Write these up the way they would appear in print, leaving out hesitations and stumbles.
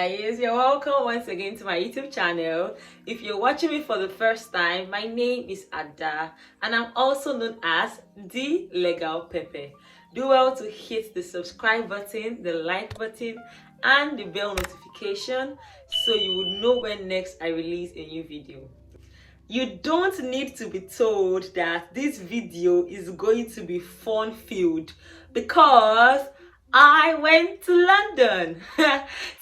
guys, you're welcome once again to my YouTube channel. If you're watching me for the first time, my name is Ada and I'm also known as Thelegalpepper. Do well to hit the subscribe button, the like button and the bell notification so you would know when next I release a new video. You don't need to be told that this video is going to be fun-filled because I went to London.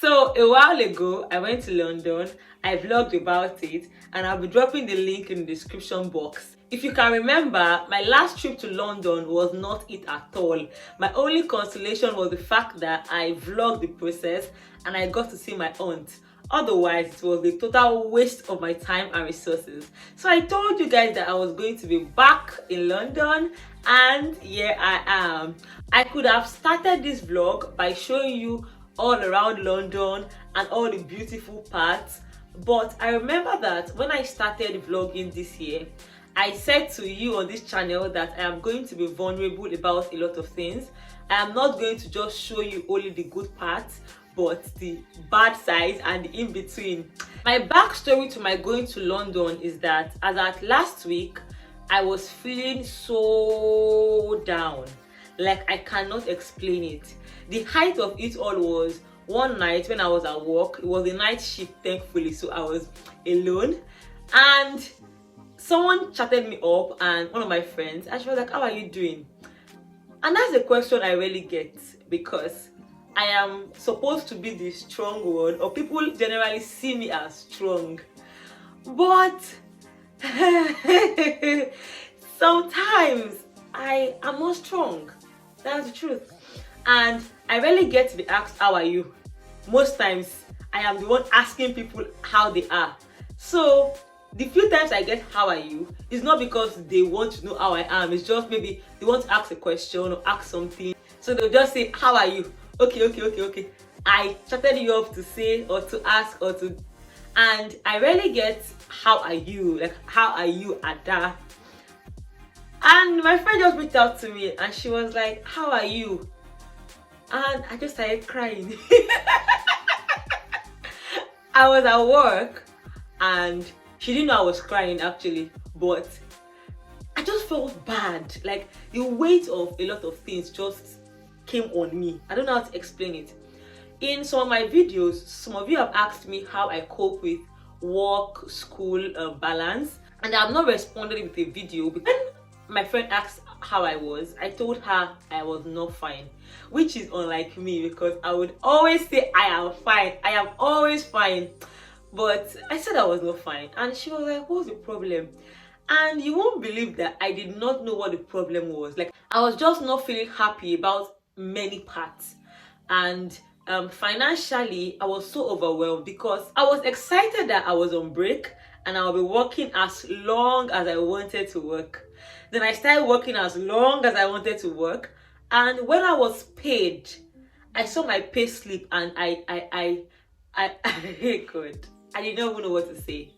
So a while ago, I went to London. I vlogged about it and I'll be dropping the link in the description box. If you can remember, my last trip to London was not it at all. My only consolation was the fact that I vlogged the process and I got to see my aunt. Otherwise, it was a total waste of my time and resources. So I told you guys that I was going to be back in London and here I am. I could have started this vlog by showing you all around London and all the beautiful parts, but I remember that when I started vlogging this year, I said to you on this channel that I am going to be vulnerable about a lot of things. I am not going to just show you only the good parts, but the bad side and the in-between. My backstory to my going to London is that as at last week, I was feeling so down. Like I cannot explain it. The height of it all was one night when I was at work. It was a night shift, thankfully, so I was alone. And someone chatted me up and one of my friends, and she was like, "How are you doing?" And that's a question I really get because I am supposed to be the strong one, or people generally see me as strong. But sometimes I am not strong. That's the truth. And I rarely get to be asked, "How are you?" Most times I am the one asking people how they are. So the few times I get "How are you?" is not because they want to know how I am. It's just maybe they want to ask a question or ask something. So they'll just say, "How are you?" Okay. I chatted you up to say or to ask or to, and I rarely get "How are you?" Like, "How are you, Ada?" And my friend just reached out to me and she was like, "How are you?" And I just started crying. I was at work and she didn't know I was crying actually, but I just felt bad. Like the weight of a lot of things just came on me. I don't know how to explain it. In some of my videos, some of you have asked me how I cope with work, school balance, and I've not responded with a video. When my friend asked how I was, I told her I was not fine, which is unlike me because I would always say I am fine. I am always fine. But I said I was not fine and she was like, "What's the problem?" And you won't believe that I did not know what the problem was. Like I was just not feeling happy about many parts, and financially I was so overwhelmed because I was excited that I was on break and I'll be working as long as I wanted to work. Then I started working as long as I wanted to work, and when I was paid, I saw my pay slip and I God, I did not even know what to say.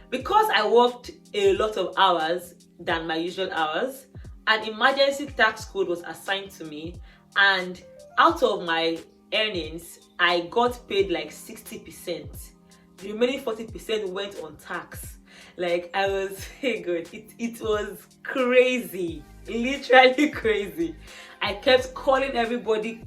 Because I worked a lot of hours than my usual hours, an emergency tax code was assigned to me, and out of my earnings I got paid like 60%. The remaining 40% went on tax. Like I was, hey God, it was crazy, literally crazy. I kept calling everybody,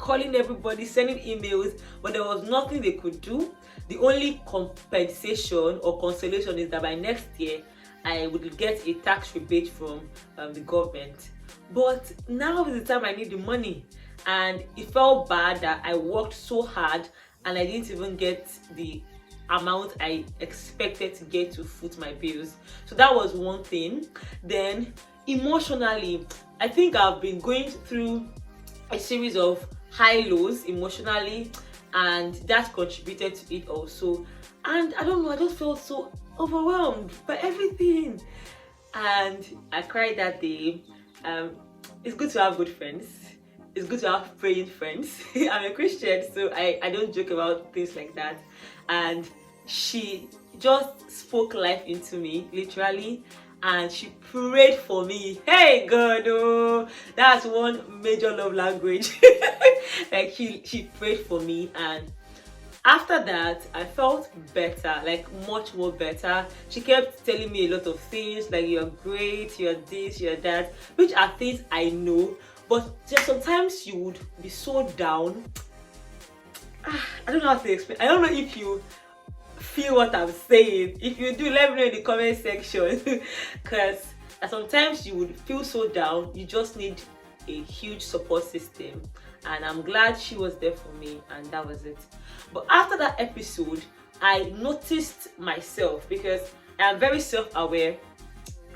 sending emails, but there was nothing they could do. The only compensation or consolation is that by next year I would get a tax rebate from the government. But now is the time I need the money, and it felt bad that I worked so hard and I didn't even get the amount I expected to get to foot my bills. So that was one thing. Then emotionally, I think I've been going through a series of high lows emotionally, and that contributed to it also. And I don't know, I just felt so overwhelmed by everything, and I cried that day. It's good to have good friends. It's good to have praying friends. I'm a Christian, so I don't joke about things like that. And she just spoke life into me, literally, and she prayed for me. Hey God, oh, that's one major love language. Like she prayed for me, and After that, I felt better, like much more better. She kept telling me a lot of things, like you're great, you're this, you're that, which are things I know, but just sometimes you would be so down. I don't know how to explain. I don't know if you feel what I'm saying. If you do, let me know in the comment section. Because sometimes you would feel so down, you just need a huge support system, and I'm glad she was there for me, and that was it. But after that episode, I noticed myself, because I am very self-aware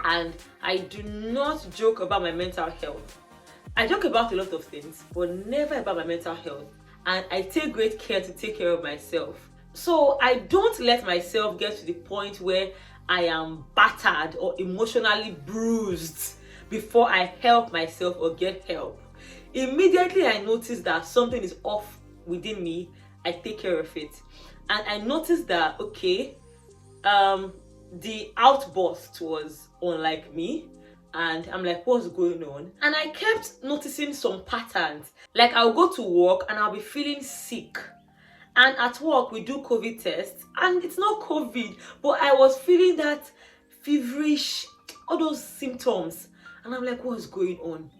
and I do not joke about my mental health. I joke about a lot of things, but never about my mental health, and I take great care to take care of myself. So I don't let myself get to the point where I am battered or emotionally bruised before I help myself or get help. Immediately I notice that something is off within me, I take care of it. And I noticed that, okay, the outburst was unlike me, and I'm like, what's going on? And I kept noticing some patterns. Like, I'll go to work and I'll be feeling sick, and at work we do COVID tests and it's not COVID, but I was feeling that feverish, all those symptoms, and I'm like, what's going on?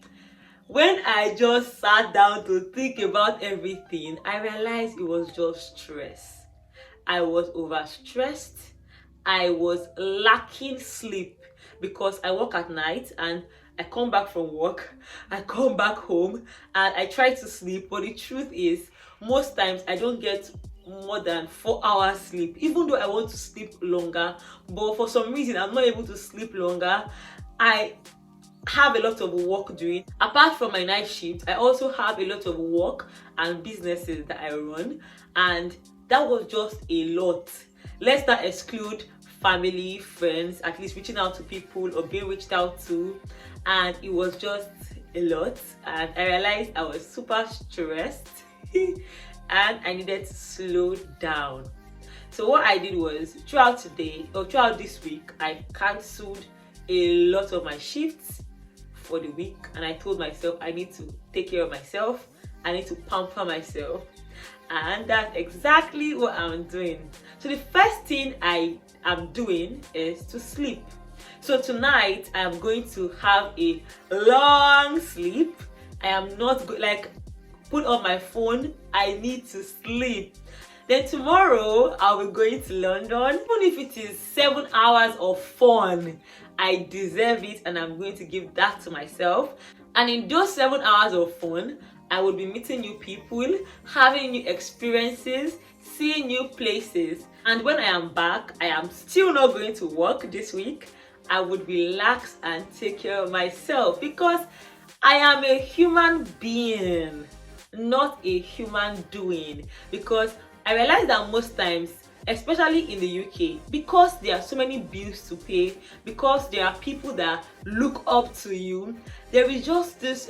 When I just sat down to think about everything, I realized it was just stress. I was overstressed. I was lacking sleep, because I work at night and I come back from work, I come back home and I try to sleep, but the truth is, most times I don't get more than 4 hours sleep, even though I want to sleep longer, but for some reason I'm not able to sleep longer. I have a lot of work doing. Apart from my night shift, I also have a lot of work and businesses that I run, and that was just a lot. Let's not exclude family, friends, at least reaching out to people or being reached out to, and it was just a lot, and I realized I was super stressed and I needed to slow down. So what I did was, throughout this week, I cancelled a lot of my shifts for the week, and I told myself I need to take care of myself, I need to pamper myself, and that's exactly what I'm doing. So the first thing I am doing is to sleep. So tonight I am going to have a long sleep. I am not put on my phone. I need to sleep. Then tomorrow I'll be going to London. Even if it is 7 hours of fun, I deserve it, and I'm going to give that to myself. And in those 7 hours of fun, I will be meeting new people, having new experiences, seeing new places. And when I am back, I am still not going to work this week. I would relax and take care of myself, because I am a human being, not a human doing. Because I realize that most times, especially in the UK, because there are so many bills to pay, because there are people that look up to you, there is just this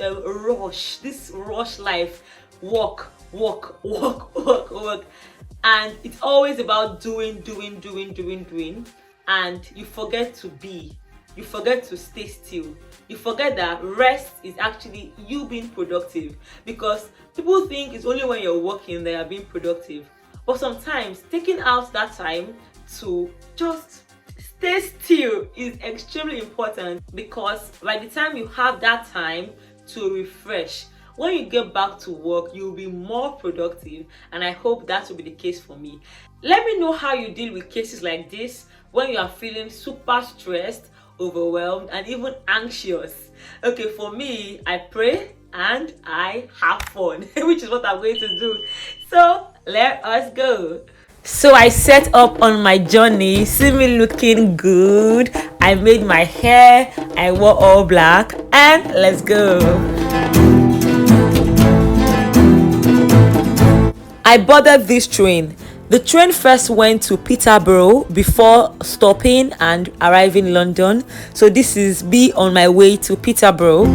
rush life, work, and it's always about doing, and you forget to be, you forget to stay still, you forget that rest is actually you being productive, because people think it's only when you're working that you're being productive. But sometimes taking out that time to just stay still is extremely important, because by the time you have that time to refresh, when you get back to work, you'll be more productive, and I hope that will be the case for me. Let me know how you deal with cases like this when you are feeling super stressed, overwhelmed, and even anxious. Okay, for me, I pray and I have fun, which is what I'm going to do. So let us go. So I set up on my journey. See me looking good. I made my hair, I wore all black, and let's go. I boarded this train. The train first went to Peterborough before stopping and arriving in London. So this is me on my way to Peterborough.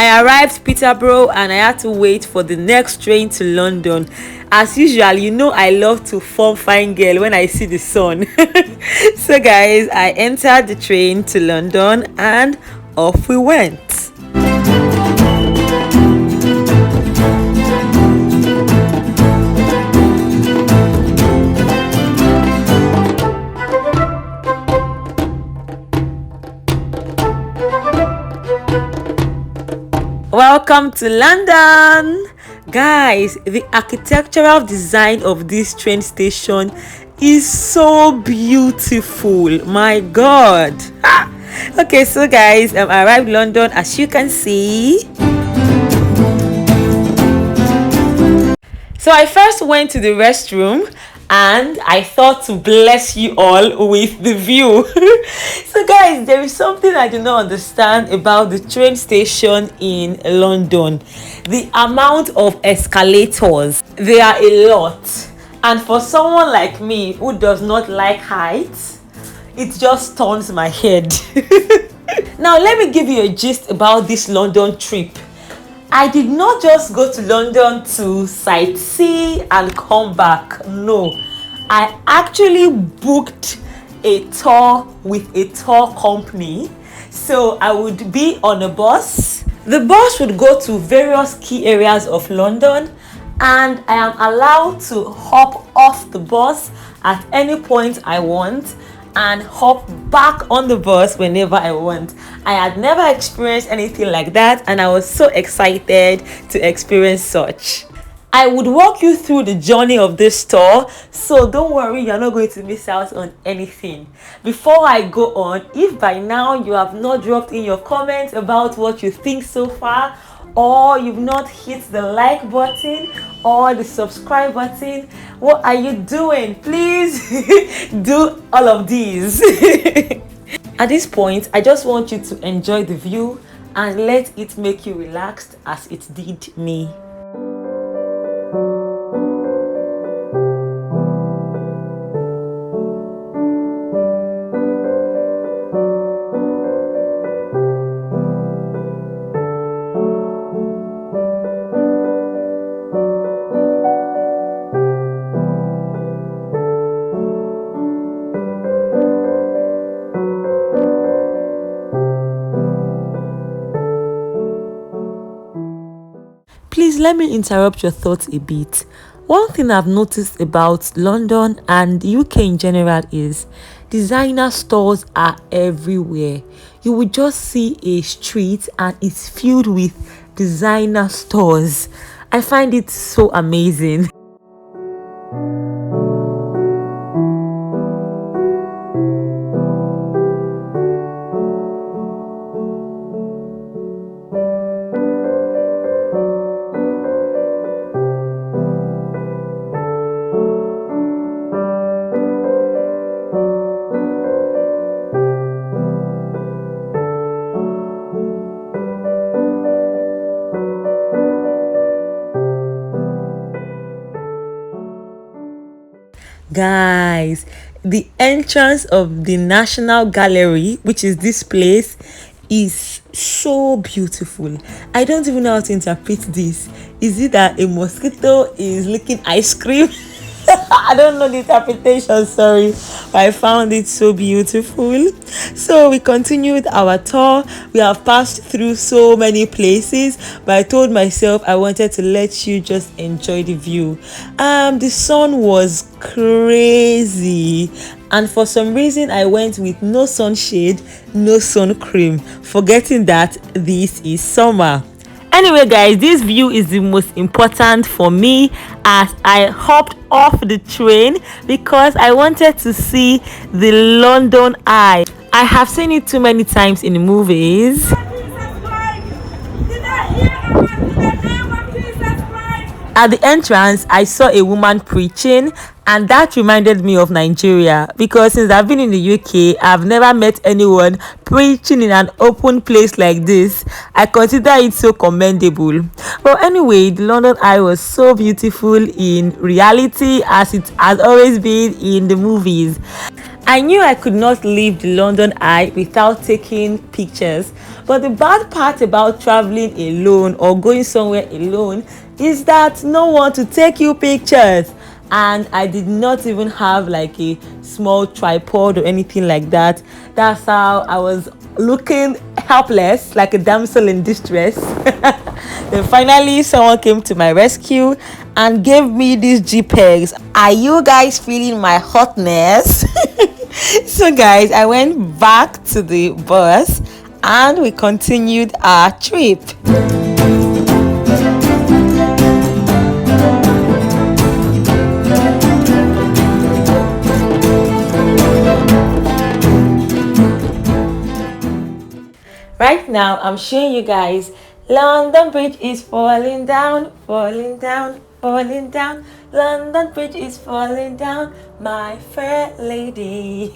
I I arrived Peterborough and I had to wait for the next train to London. As usual, you know I love to form fine girl when I see the sun. So guys, I entered the train to London and off we went. Welcome to London. Guys, the architectural design of this train station is so beautiful. My god. Okay, so guys, I arrived London, as you can see. So I first went to the restroom and I thought to bless you all with the view. So guys, there is something I do not understand about the train station in London. The amount of escalators, they are a lot. And for someone like me who does not like heights, it just turns my head. Now let me give you a gist about this London trip. I did not just go to London to sightsee and come back. No, I actually booked a tour with a tour company. So I would be on a bus. The bus would go to various key areas of London, and I am allowed to hop off the bus at any point I want and hop back on the bus whenever I want. I had never experienced anything like that, and I was so excited to experience such. I would walk you through the journey of this tour, so don't worry, you're not going to miss out on anything. Before I go on, if by now you have not dropped in your comments about what you think so far, or you've not hit the like button or the subscribe button, what are you doing? Please do all of these. At this point, I just want you to enjoy the view and let it make you relaxed as it did me. Please let me interrupt your thoughts a bit. One thing I've noticed about London and the UK in general is designer stores are everywhere. You will just see a street and it's filled with designer stores. I find it so amazing. Guys, the entrance of the National Gallery, which is this place, is so beautiful. I don't even know how to interpret this. Is it that a mosquito is licking ice cream? I don't know the interpretation, sorry, but I found it so beautiful. So we continued our tour. We have passed through so many places, but I told myself I wanted to let you just enjoy the view. The sun was crazy, and for some reason I went with no sunshade, no sun cream, forgetting that this is summer. Anyway guys, this view is the most important for me as I hopped off the train because I wanted to see the London Eye. I have seen it too many times in the movies. At the entrance, I saw a woman preaching, and that reminded me of Nigeria because since I've been in the UK, I've never met anyone preaching in an open place like this. I consider it so commendable. But anyway, the London Eye was so beautiful in reality as it has always been in the movies. I knew I could not leave the London Eye without taking pictures, but the bad part about traveling alone or going somewhere alone is that no one to take you pictures. And I did not even have like a small tripod or anything like that. That's how I was looking helpless, like a damsel in distress. Then finally someone came to my rescue and gave me these JPEGs. Are you guys feeling my hotness? So guys, I went back to the bus and we continued our trip. Right now, I'm showing you guys London Bridge is falling down, falling down, falling down. London Bridge is falling down, my fair lady.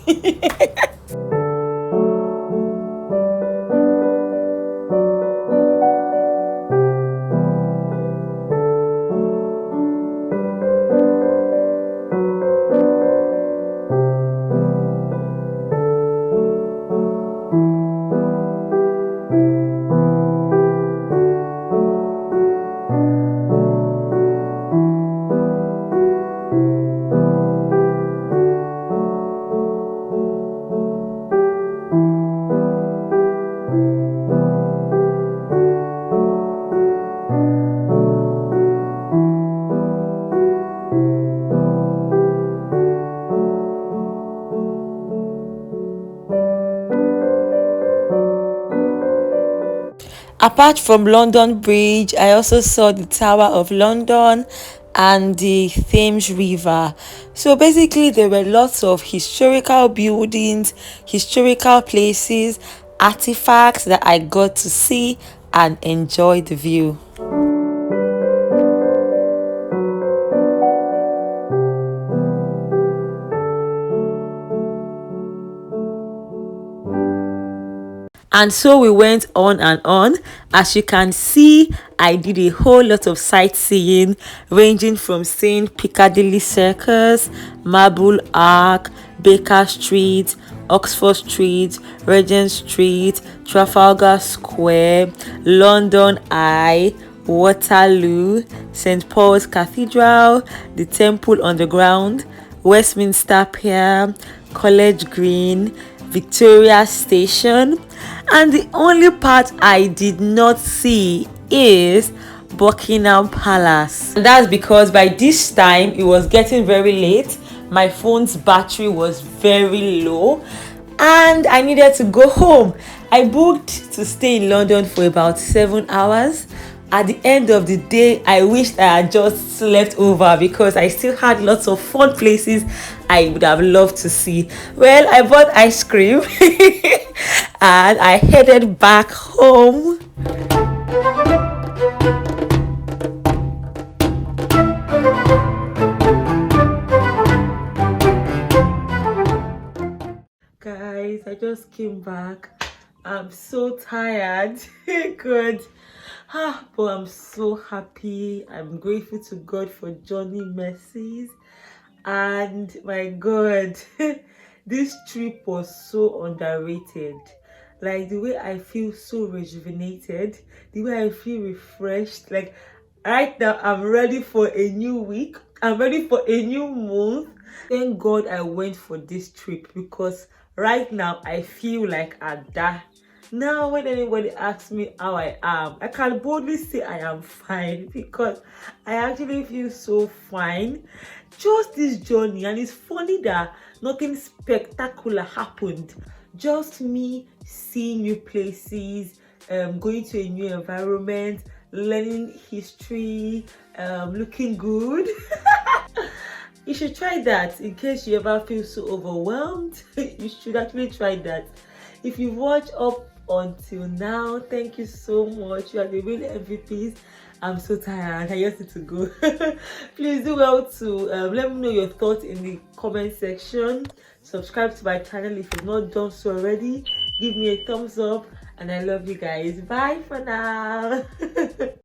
Apart from London Bridge, I also saw the Tower of London and the Thames River. So basically, there were lots of historical buildings, historical places, artifacts that I got to see and enjoy the view. And so we went on and on. As you can see, I did a whole lot of sightseeing, ranging from seeing Piccadilly Circus, Marble Arch, Baker Street, Oxford Street, Regent Street, Trafalgar Square, London Eye, Waterloo, St. Paul's Cathedral, the Temple Underground, Westminster Pier, College Green, Victoria Station, and the only part I did not see is Buckingham Palace. And that's because by this time it was getting very late, my phone's battery was very low and I needed to go home. I booked to stay in London for about 7 hours. At the end of the day, I wished I had just slept over because I still had lots of fun places I would have loved to see. Well, I bought ice cream and I headed back home. Guys, I just came back. I'm so tired. Good. But I'm so happy. I'm grateful to God for Johnny mercies. And my God, this trip was so underrated. Like the way I feel so rejuvenated, the way I feel refreshed. Like right now, I'm ready for a new week. I'm ready for a new month. Thank God I went for this trip because right now I feel like Ada. Now when anybody asks me how I am, I can boldly say I am fine because I actually feel so fine. Just this journey, and it's funny that nothing spectacular happened. Just me seeing new places, going to a new environment, learning history, looking good. You should try that in case you ever feel so overwhelmed. You should actually try that. If you've watched up until now, thank you so much. You are the real MVPs. I'm so tired. I just need to go. Please do well to let me know your thoughts in the comment section. Subscribe to my channel if you've not done so already. Give me a thumbs up and I love you guys. Bye for now.